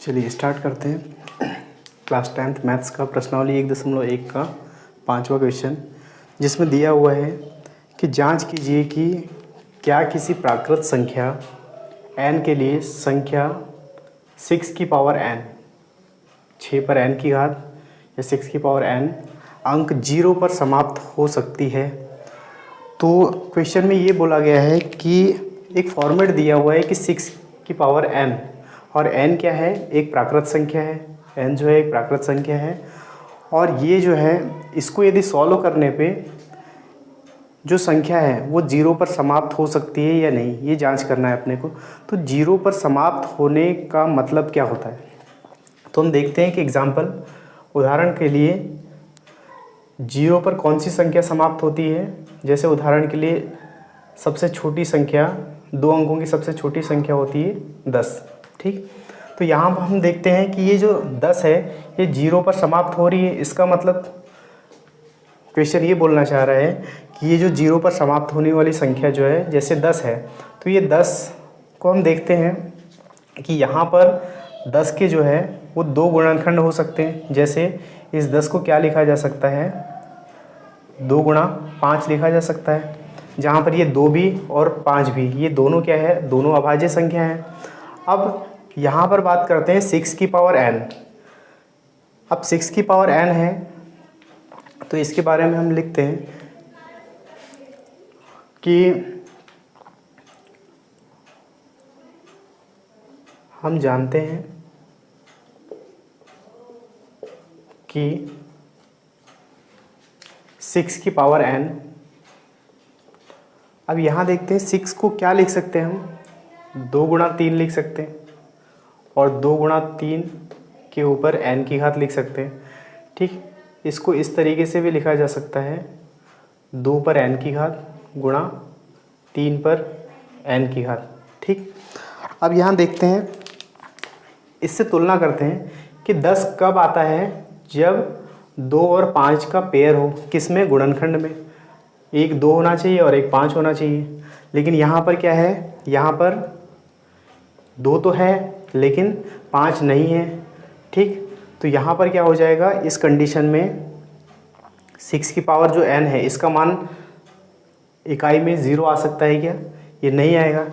चलिए स्टार्ट करते हैं। क्लास 10th मैथ्स का प्रश्नावली 1.1 का 5वां क्वेश्चन, जिसमें दिया हुआ है कि जांच कीजिए कि क्या किसी प्राकृत संख्या n के लिए संख्या 6 की पावर n, 6 पर n की घात या 6 की पावर n अंक 0 पर समाप्त हो सकती है। तो क्वेश्चन में ये बोला गया है कि एक फॉर्मेट दिया हुआ है कि 6 की पावर n, और n क्या है, एक प्राकृत संख्या है। n जो है एक प्राकृत संख्या है, और ये जो है इसको यदि सॉल्व करने पे जो संख्या है वो 0 पर समाप्त हो सकती है या नहीं, ये जांच करना है अपने को। तो 0 पर समाप्त होने का मतलब क्या होता है, तो हम देखते हैं कि एग्जाम्पल, उदाहरण के लिए 0 पर कौन सी संख्या समाप्त होती है। जैसे उदाहरण के लिए सबसे छोटी संख्या, 2 अंकों की सबसे छोटी संख्या होती है 10। ठीक, तो यहाँ पर हम देखते हैं कि ये जो 10 है ये 0 पर समाप्त हो रही है। इसका मतलब क्वेश्चन ये बोलना चाह रहा है कि ये जो 0 पर समाप्त होने वाली संख्या जो है, जैसे 10 है, तो ये 10 को हम देखते हैं कि यहाँ पर 10 के जो है वो 2 गुणनखंड हो सकते हैं। जैसे इस 10 को क्या लिखा जा सकता है, 2 गुणा 5 लिखा जा सकता है, जहाँ पर ये 2 भी और 5 भी, ये दोनों क्या है, दोनों अभाज्य संख्या हैं। अब यहाँ पर बात करते हैं 6 की पावर n। अब 6 की पावर n है, तो इसके बारे में हम लिखते हैं कि हम जानते हैं कि 6 की पावर n। अब यहाँ देखते हैं 6 को क्या लिख सकते हैं हम, 2 गुणा 3 लिख सकते हैं, और 2 गुणा 3 के ऊपर n की घात लिख सकते हैं। ठीक, इसको इस तरीके से भी लिखा जा सकता है, 2 पर n की घात गुणा 3 पर n की घात। ठीक, अब यहाँ देखते हैं, इससे तुलना करते हैं कि 10 कब आता है, जब 2 और 5 का पेयर हो। किस में, गुणनखंड में। एक 2 होना चाहिए और एक 5 होना चाहिए, लेकिन यहाँ पर क्या है, यहाँ पर 2 तो है लेकिन 5 नहीं है। ठीक, तो यहाँ पर क्या हो जाएगा, इस कंडीशन में 6 की पावर जो n है, इसका मान इकाई में 0 आ सकता है क्या, ये नहीं आएगा।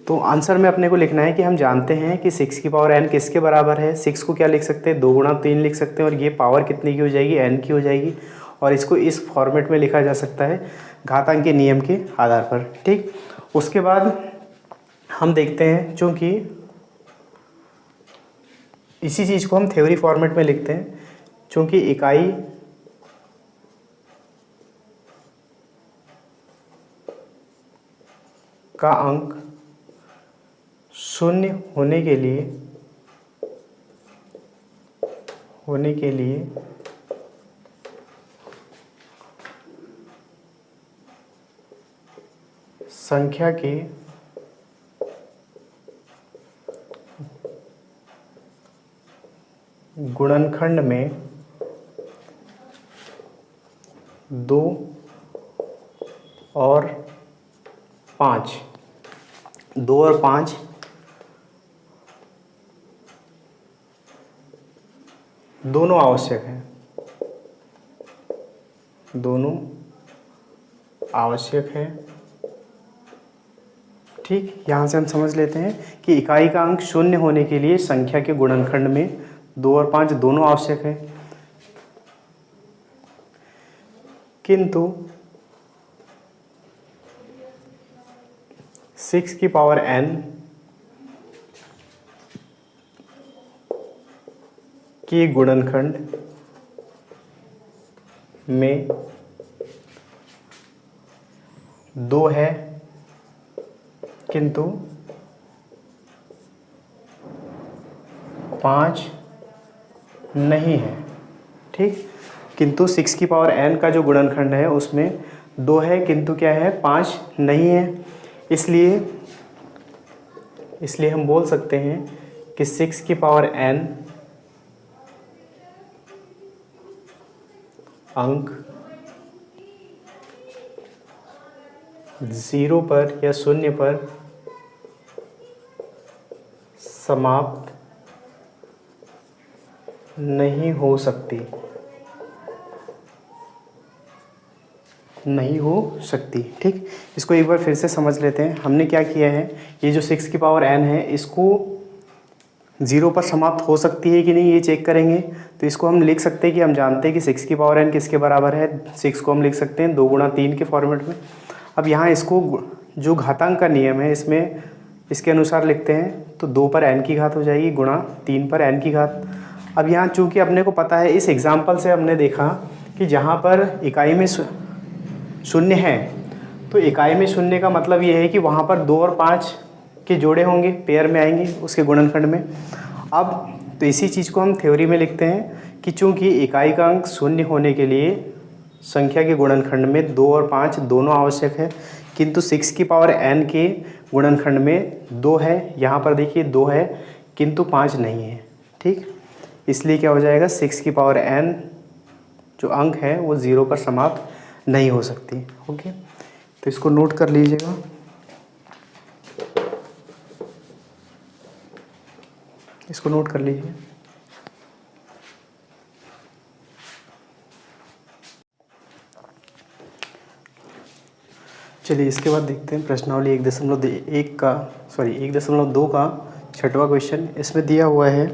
तो आंसर में अपने को लिखना है कि हम जानते हैं कि 6 की पावर n किसके बराबर है। 6 को क्या लिख सकते हैं, 2 गुणा 3 लिख सकते हैं, और ये पावर कितने की हो जाएगी, n की हो जाएगी, और इसको इस फॉर्मेट में लिखा जा सकता है घातांक के नियम के आधार पर। ठीक, उसके बाद हम देखते हैं, चूँकि इसी चीज़ को हम थ्योरी फॉर्मेट में लिखते हैं, चूँकि इकाई का अंक शून्य होने के लिए संख्या के गुणनखंड में 2 और 5 दोनों आवश्यक हैं, दोनों आवश्यक है। ठीक, यहाँ से हम समझ लेते हैं कि इकाई का अंक शून्य होने के लिए संख्या के गुणनखंड में 2 और 5 दोनों आवश्यक है, किंतु 6 की पावर n के गुणनखंड में 2 है, किंतु 5 नहीं है। ठीक, किंतु 6 की पावर n का जो गुणनखंड है उसमें 2 है, किंतु क्या है, 5 नहीं है। इसलिए हम बोल सकते हैं कि 6 की पावर n अंक 0 पर या 0 पर समाप्त नहीं हो सकती, नहीं हो सकती। ठीक, इसको एक बार फिर से समझ लेते हैं। हमने क्या किया है, ये जो 6 की पावर n है इसको 0 पर समाप्त हो सकती है कि नहीं ये चेक करेंगे। तो इसको हम लिख सकते हैं कि हम जानते हैं कि 6 की पावर n किसके बराबर है। 6 को हम लिख सकते हैं 2 गुणा 3 के फॉर्मेट में। अब यहाँ इसको जो घातांक का नियम है इसमें इसके अनुसार लिखते हैं, तो 2 पर n की घात हो जाएगी गुणा 3 पर n की घात। अब यहाँ चूंकि अपने को पता है, इस एग्जाम्पल से हमने देखा कि जहाँ पर इकाई में शून्य है, तो इकाई में शून्य का मतलब ये है कि वहाँ पर 2 और 5 के जोड़े होंगे, पेयर में आएंगे उसके गुणनखंड में। अब तो इसी चीज़ को हम थ्योरी में लिखते हैं कि चूंकि इकाई का अंक शून्य होने के लिए संख्या के गुणनखंड में 2 और 5 दोनों आवश्यक है, किंतु 6 की पावर n के गुणनखंड में 2 है। यहाँ पर देखिए 2 है किंतु 5 नहीं है। ठीक, इसलिए क्या हो जाएगा, 6 की पावर n जो अंक है वो 0 पर समाप्त नहीं हो सकती। ओके, तो इसको नोट कर लीजिएगा। इसको नोट कर लीजिए। चलिए इसके बाद देखते हैं प्रश्नावली 1.2 का छठवां क्वेश्चन। इसमें दिया हुआ है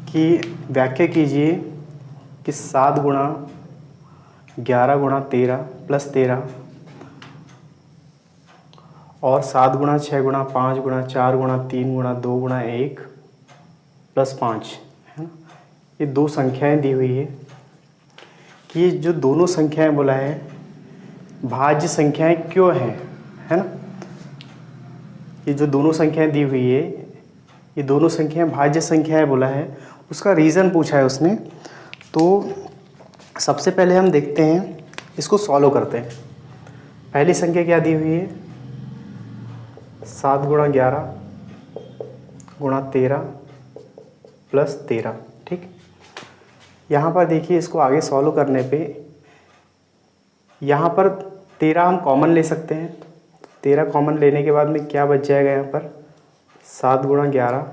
कि व्याख्या कीजिए कि 7 गुणा 11 गुणा 13 प्लस 13 और 7 गुणा 6 गुणा 5 गुणा 4 गुणा 3 गुणा 2 गुणा 1 प्लस 5 है ना, ये दो संख्याएं दी हुई है कि ये जो दोनों संख्याएं बोला है भाज्य संख्याएं क्यों हैं, है ना। ये जो दोनों संख्याएं दी हुई है, ये दोनों संख्याएं भाज्य संख्याएं बोला है, उसका रीज़न पूछा है उसने। तो सबसे पहले हम देखते हैं, इसको सॉल्व करते हैं। पहली संख्या क्या दी हुई है, 7 गुणा 11 गुणा 13 प्लस 13। ठीक, यहाँ पर देखिए इसको आगे सॉल्व करने पे यहाँ पर 13 हम कॉमन ले सकते हैं। 13 कॉमन लेने के बाद में क्या बच जाएगा, यहाँ पर 7 गुणा 11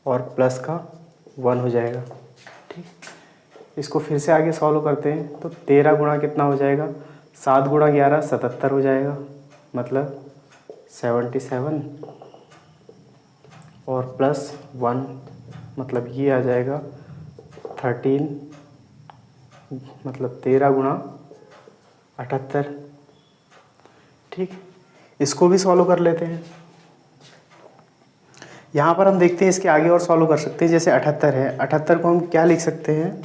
और प्लस का 1 हो जाएगा। ठीक, इसको फिर से आगे सॉल्व करते हैं तो 13 गुणा कितना हो जाएगा, 7 गुणा 11 77 हो जाएगा, मतलब 77 और प्लस 1 मतलब ये आ जाएगा 13, मतलब 13 गुणा 78। ठीक, इसको भी सॉल्व कर लेते हैं। यहाँ पर हम देखते हैं इसके आगे और सॉल्व कर सकते हैं। जैसे 78 है, 78 को हम क्या लिख सकते हैं,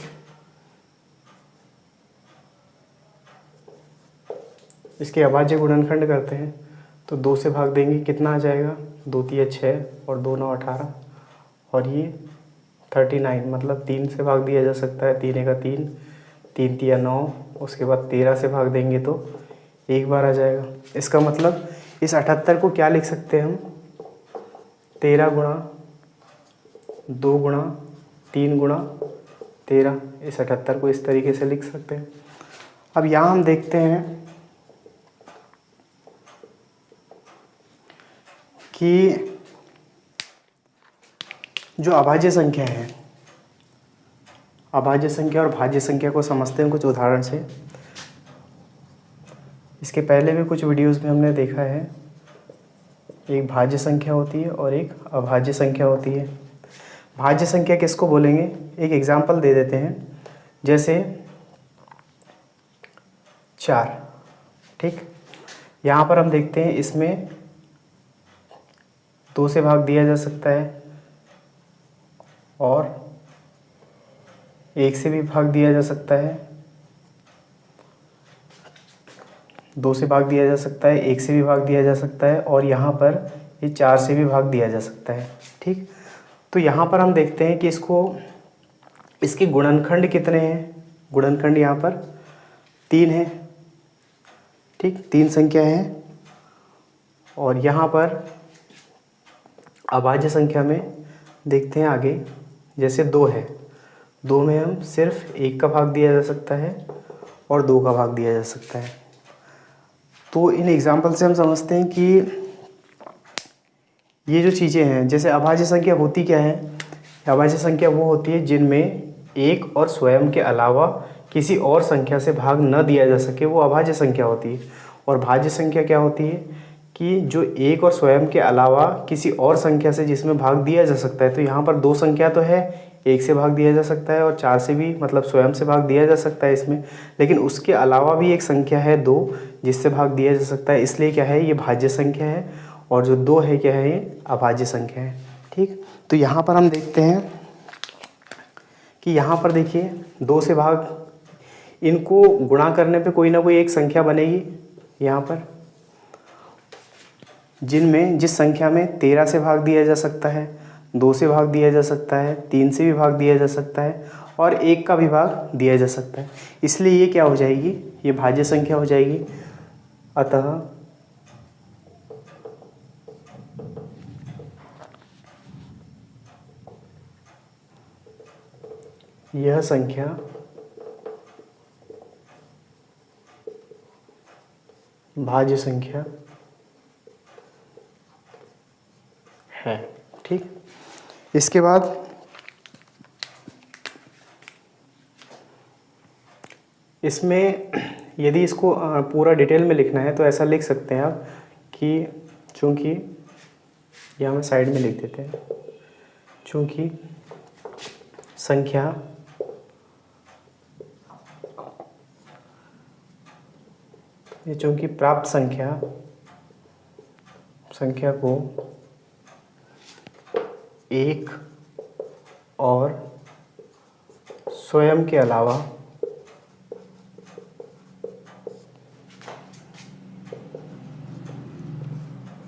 इसके अभाज्य गुणनखंड करते हैं तो 2 से भाग देंगे, कितना आ जाएगा, 2 तिया 6 और 2 9 18 और ये 39, मतलब 3 से भाग दिया जा सकता है, 3 का 3, 3 तिया 9, उसके बाद 13 से भाग देंगे तो एक बार आ जाएगा। इसका मतलब इस 78 को क्या लिख सकते हैं हम, 13 गुणा 2 गुणा 3 गुणा 13, इस 78 को इस तरीके से लिख सकते हैं। अब यहाँ हम देखते हैं कि जो अभाज्य संख्या है, अभाज्य संख्या और भाज्य संख्या को समझते हैं कुछ उदाहरण से। इसके पहले भी कुछ वीडियोस में हमने देखा है, एक भाज्य संख्या होती है और एक अभाज्य संख्या होती है। भाज्य संख्या किसको बोलेंगे, एक एग्जांपल दे देते हैं, जैसे 4। ठीक, यहाँ पर हम देखते हैं इसमें 2 से भाग दिया जा सकता है और 1 से भी भाग दिया जा सकता है, 2 से भाग दिया जा सकता है, 1 से भी भाग दिया जा सकता है और यहाँ पर ये 4 से भी भाग दिया जा सकता है। ठीक, तो यहाँ पर हम देखते हैं कि इसके गुणनखंड कितने हैं, गुणनखंड यहाँ पर 3 है। ठीक, 3 संख्या है और यहाँ पर अभाज्य संख्या में देखते हैं आगे, जैसे 2 है, 2 में हम सिर्फ 1 का भाग दिया जा सकता है और 2 का भाग दिया जा सकता है। तो इन एग्जाम्पल से हम समझते हैं कि ये जो चीज़ें हैं, जैसे अभाज्य संख्या होती क्या है, अभाज्य संख्या वो होती है जिनमें एक और स्वयं के अलावा किसी और संख्या से भाग न दिया जा सके, वो अभाज्य संख्या होती है। और भाज्य संख्या क्या होती है कि जो एक और स्वयं के अलावा किसी और संख्या से जिसमें भाग दिया जा सकता है। तो यहाँ पर दो संख्या तो है, एक से भाग दिया जा सकता है और चार से भी, मतलब स्वयं से भाग दिया जा सकता है इसमें, लेकिन उसके अलावा भी एक संख्या है दो जिससे भाग दिया जा सकता है, इसलिए क्या है ये भाज्य संख्या है। और जो दो है क्या है ये अभाज्य संख्या है। ठीक, तो यहाँ पर हम देखते हैं कि यहाँ पर देखिए दो से भाग, इनको गुणा करने पे कोई ना कोई एक संख्या बनेगी यहाँ पर, जिनमें जिस संख्या में 13 से भाग दिया जा सकता है, 2 से भाग दिया जा सकता है, 3 से भी भाग दिया जा सकता है और 1 का भी भाग दिया जा सकता है। इसलिए ये क्या हो जाएगी, ये भाज्य संख्या हो जाएगी। अतः यह संख्या भाज्य संख्या है। ठीक, इसके बाद इसमें यदि इसको पूरा डिटेल में लिखना है तो ऐसा लिख सकते हैं आप कि चूँकि, यहाँ में साइड में लिख देते हैं, चूँकि संख्या ये चूँकि प्राप्त संख्या को एक और स्वयं के अलावा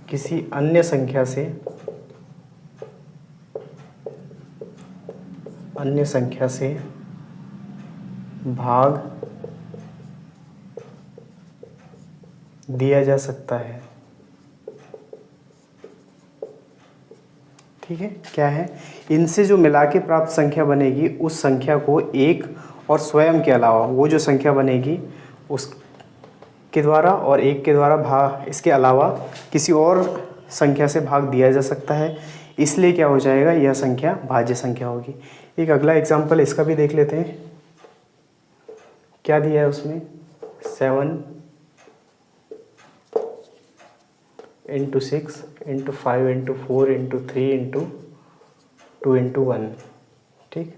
किसी अन्य संख्या से भाग दिया जा सकता है। ठीक है, क्या है, इनसे जो मिला के प्राप्त संख्या बनेगी उस संख्या को एक और स्वयं के अलावा, वो जो संख्या बनेगी उस के द्वारा और एक के द्वारा भाग, इसके अलावा किसी और संख्या से भाग दिया जा सकता है, इसलिए क्या हो जाएगा, यह संख्या भाज्य संख्या होगी। एक अगला एग्जाम्पल इसका भी देख लेते हैं। क्या दिया है उसमें, 7 × 6 × 5 × 4 × 3 × 2 × 1। ठीक,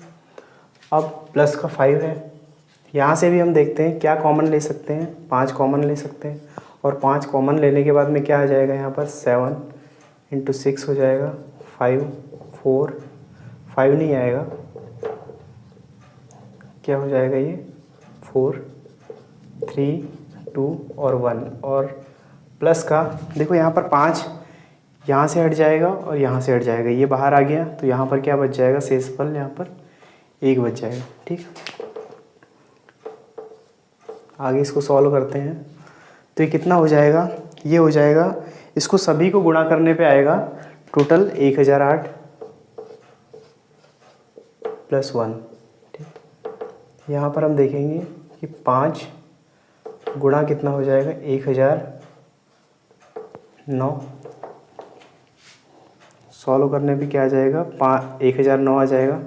अब प्लस का 5 है, यहाँ से भी हम देखते हैं क्या कॉमन ले सकते हैं, 5 कॉमन ले सकते हैं। और 5 कॉमन लेने के बाद में क्या आ जाएगा, यहाँ पर 7 × 6 हो जाएगा, 5 4 5 नहीं आएगा, क्या हो जाएगा ये 4 3 2 और 1। और प्लस का देखो यहाँ पर 5 यहाँ से हट जाएगा और यहाँ से हट जाएगा, ये बाहर आ गया, तो यहाँ पर क्या बच जाएगा, शेषफल यहाँ पर 1 बच जाएगा। ठीक, आगे इसको सॉल्व करते हैं तो ये कितना हो जाएगा, ये हो जाएगा, इसको सभी को गुणा करने पे आएगा टोटल 1008 + 1। ठीक, यहाँ पर हम देखेंगे कि 5 गुणा कितना हो जाएगा, 1009। सॉल्व करने पे क्या आ जाएगा, 1009 आ जाएगा।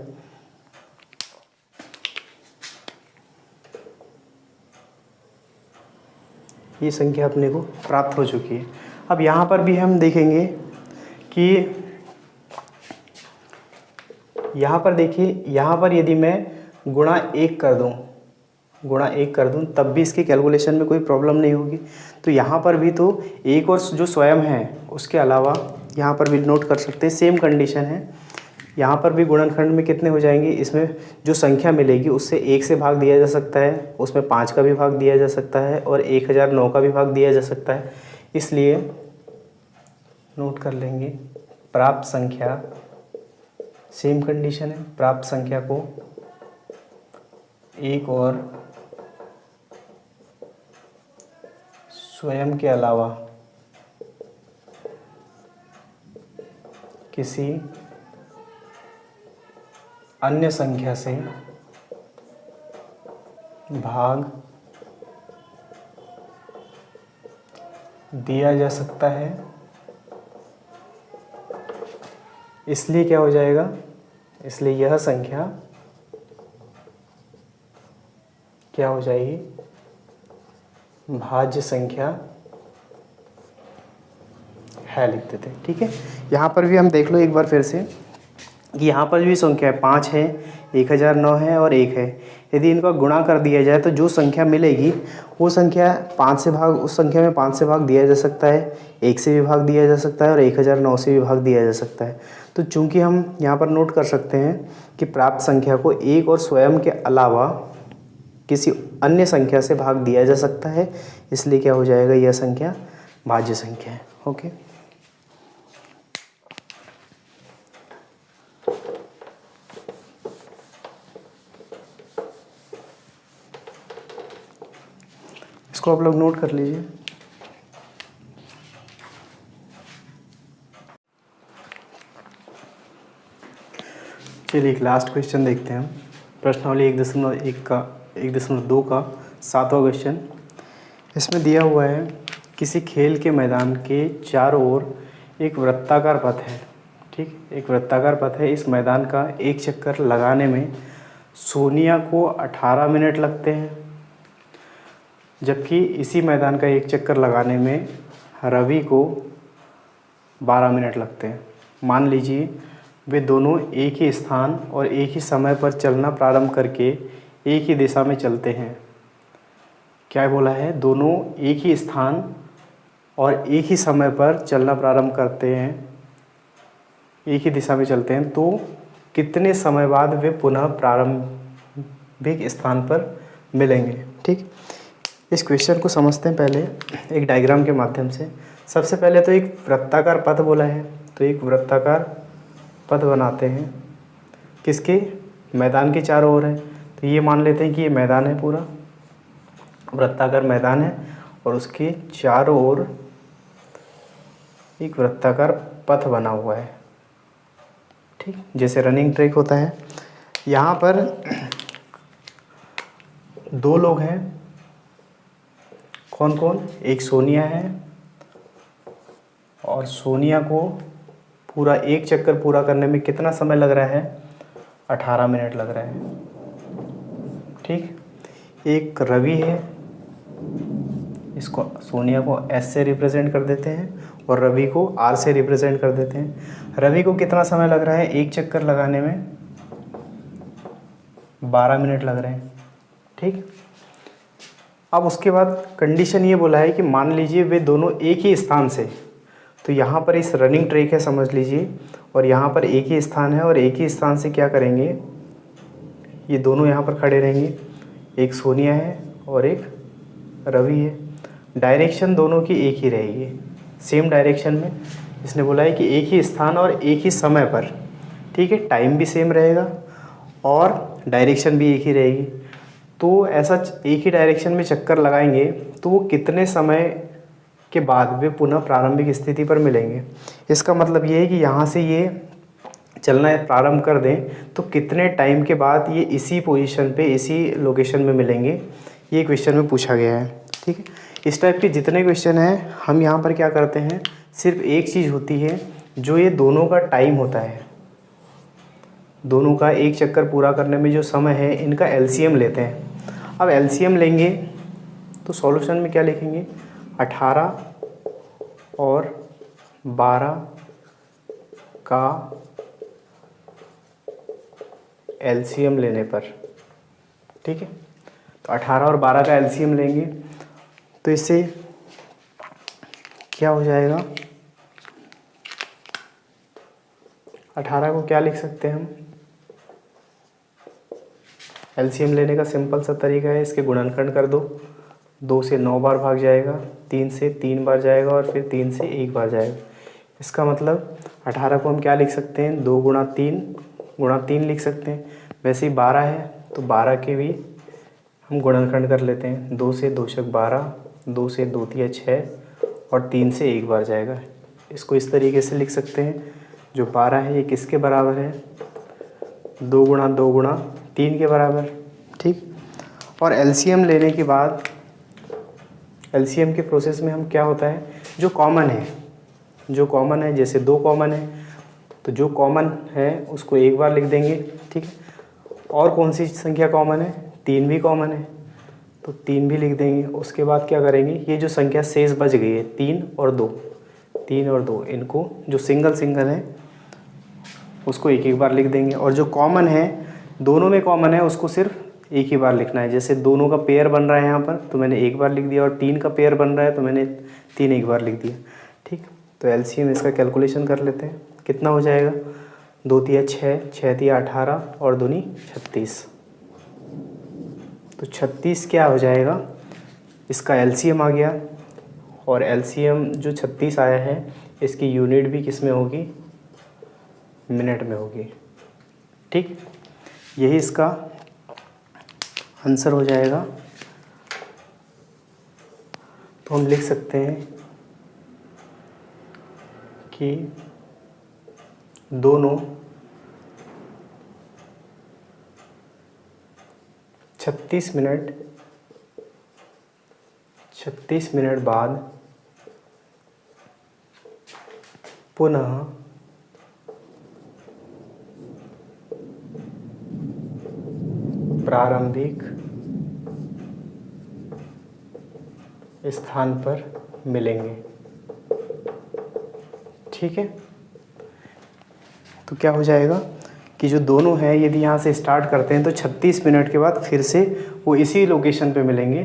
ये संख्या अपने को प्राप्त हो चुकी है। अब यहाँ पर भी हम देखेंगे कि यहाँ पर देखिए, यहाँ पर यदि मैं गुणा 1 कर दूँ तब भी इसके कैलकुलेशन में कोई प्रॉब्लम नहीं होगी। तो यहाँ पर भी तो एक और जो स्वयं है उसके अलावा यहाँ पर भी नोट कर सकते हैं, सेम कंडीशन है। यहाँ पर भी गुणनखंड में कितने हो जाएंगे, इसमें जो संख्या मिलेगी उससे 1 से भाग दिया जा सकता है, उसमें 5 का भी भाग दिया जा सकता है और 1009 का भी भाग दिया जा सकता है। इसलिए नोट कर लेंगे, प्राप्त संख्या, सेम कंडीशन है, प्राप्त संख्या को एक और स्वयं के अलावा किसी अन्य संख्या से भाग दिया जा सकता है। इसलिए क्या हो जाएगा, इसलिए यह संख्या क्या हो जाएगी, भाज्य संख्या है लिख देते हैं। ठीक है, यहाँ पर भी हम देख लो एक बार फिर से कि यहाँ पर भी संख्या है 5 है, 1009 है और 1 है। यदि इनका गुणा कर दिया जाए तो जो संख्या मिलेगी वो संख्या 5 से भाग, उस संख्या में 5 से भाग दिया जा सकता है, 1 से भी भाग दिया जा सकता है और 1009 से भी भाग दिया जा सकता है। तो चूंकि हम यहाँ पर नोट कर सकते हैं कि प्राप्त संख्या को एक और स्वयं के अलावा किसी अन्य संख्या से भाग दिया जा सकता है, इसलिए क्या हो जाएगा, यह संख्या भाज्य संख्या है। ओके, इसको आप लोग नोट कर लीजिए। चलिए एक लास्ट क्वेश्चन देखते हैं हम। प्रश्नावली 1.1 का 1.2 का 7वां क्वेश्चन। इसमें दिया हुआ है किसी खेल के मैदान के चारों ओर एक वृत्ताकार पथ है। ठीक, एक वृत्ताकार पथ है। इस मैदान का एक चक्कर लगाने में सोनिया को 18 मिनट लगते हैं, जबकि इसी मैदान का एक चक्कर लगाने में रवि को 12 मिनट लगते हैं। मान लीजिए वे दोनों एक ही स्थान और एक ही समय पर चलना प्रारंभ करके एक ही दिशा में चलते हैं। क्या बोला है, दोनों एक ही स्थान और एक ही समय पर चलना प्रारंभ करते हैं, एक ही दिशा में चलते हैं, तो कितने समय बाद वे पुनः प्रारंभिक स्थान पर मिलेंगे। ठीक, इस क्वेश्चन को समझते हैं पहले एक डायग्राम के माध्यम से। सबसे पहले तो एक वृत्ताकार पथ बोला है, तो एक वृत्ताकार पथ बनाते हैं किसके, मैदान के चारों ओर है। तो ये मान लेते हैं कि ये मैदान है, पूरा वृत्ताकार मैदान है और उसके चारों ओर एक वृत्ताकार पथ बना हुआ है। ठीक, जैसे रनिंग ट्रैक होता है। यहाँ पर 2 लोग हैं, कौन कौन, एक सोनिया है और सोनिया को पूरा एक चक्कर पूरा करने में कितना समय लग रहा है, 18 मिनट लग रहा है। ठीक, एक रवि है, इसको सोनिया को S से रिप्रेजेंट कर देते हैं और रवि को R से रिप्रेजेंट कर देते हैं। रवि को कितना समय लग रहा है, एक चक्कर लगाने में 12 मिनट लग रहे हैं। ठीक, अब उसके बाद कंडीशन ये बोला है कि मान लीजिए वे दोनों एक ही स्थान से, तो यहाँ पर इस रनिंग ट्रैक है समझ लीजिए, और यहाँ पर एक ही स्थान है और एक ही स्थान से क्या करेंगे, ये दोनों यहाँ पर खड़े रहेंगे, एक सोनिया है और एक रवि है। डायरेक्शन दोनों की एक ही रहेगी, सेम डायरेक्शन में। इसने बोला है कि एक ही स्थान और एक ही समय पर। ठीक है, टाइम भी सेम रहेगा और डायरेक्शन भी एक ही रहेगी। तो ऐसा एक ही डायरेक्शन में चक्कर लगाएंगे तो वो कितने समय के बाद वे पुनः प्रारंभिक स्थिति पर मिलेंगे। इसका मतलब ये है कि यहाँ से ये चलना प्रारंभ कर दें तो कितने टाइम के बाद ये इसी पोजीशन पे, इसी लोकेशन में मिलेंगे, ये क्वेश्चन में पूछा गया है। ठीक है, इस टाइप के जितने क्वेश्चन हैं हम यहाँ पर क्या करते हैं, सिर्फ एक चीज़ होती है जो ये दोनों का टाइम होता है, दोनों का एक चक्कर पूरा करने में जो समय है, इनका एलसीएम लेते हैं। अब एलसीएम लेंगे तो सॉल्यूशन में क्या लिखेंगे, 18 और 12 का एलसीएम लेने पर। ठीक है, तो 18 और 12 का एलसीएम लेंगे तो इससे क्या हो जाएगा, 18 को क्या लिख सकते हैं हम, एलसीएम लेने का सिंपल सा तरीका है, इसके गुणनखंड कर दो, 2 से 9 बार भाग जाएगा, 3 से 3 बार जाएगा और फिर 3 से 1 बार जाएगा। इसका मतलब 18 को हम क्या लिख सकते हैं, 2 गुणा 3 लिख सकते हैं। वैसे ही 12 है तो 12 के भी हम गुणनखंड कर लेते हैं, 2 से 2 छक 12, 2 से 2 तिया 6 और 3 से 1 बार जाएगा। इसको इस तरीके से लिख सकते हैं, जो 12 है ये किसके बराबर है, 2 गुणा 3 के बराबर। ठीक, और एलसीएम लेने के बाद एलसीएम के प्रोसेस में हम क्या होता है, जो कॉमन है, जैसे 2 कॉमन है तो जो कॉमन है उसको एक बार लिख देंगे, ठीक है। और कौन सी संख्या कॉमन है, 3 भी कॉमन है, तो 3 भी लिख देंगे। उसके बाद क्या करेंगे, ये जो संख्या शेष बच गई है 3 और 2, इनको जो सिंगल है उसको एक एक बार लिख देंगे। और जो कॉमन है, दोनों में कॉमन है, उसको सिर्फ एक ही बार लिखना है। जैसे दोनों का पेयर बन रहा है यहाँ पर, तो मैंने एक बार लिख दिया, और 3 का पेयर बन रहा है तो मैंने 3 एक बार लिख दिया, ठीक। तो एलसीएम इसका कैलकुलेशन कर लेते हैं, कितना हो जाएगा, 2 तिया 6, 6 तिया 18 और 2 36। तो 36 क्या हो जाएगा, इसका एलसीएम आ गया। और एलसीएम जो 36 आया है, इसकी यूनिट भी किस में होगी, मिनट में होगी, ठीक। यही इसका आंसर हो जाएगा। तो हम लिख सकते हैं कि दोनों 36 मिनट बाद पुनः प्रारंभिक स्थान पर मिलेंगे, ठीक है। तो क्या हो जाएगा कि जो दोनों हैं, यदि यहाँ से स्टार्ट करते हैं तो 36 मिनट के बाद फिर से वो इसी लोकेशन पे मिलेंगे।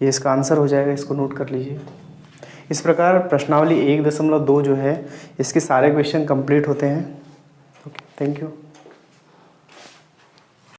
ये इसका आंसर हो जाएगा, इसको नोट कर लीजिए। इस प्रकार प्रश्नावली 1.2 जो है, इसके सारे क्वेश्चन कंप्लीट होते हैं। Okay, thank you.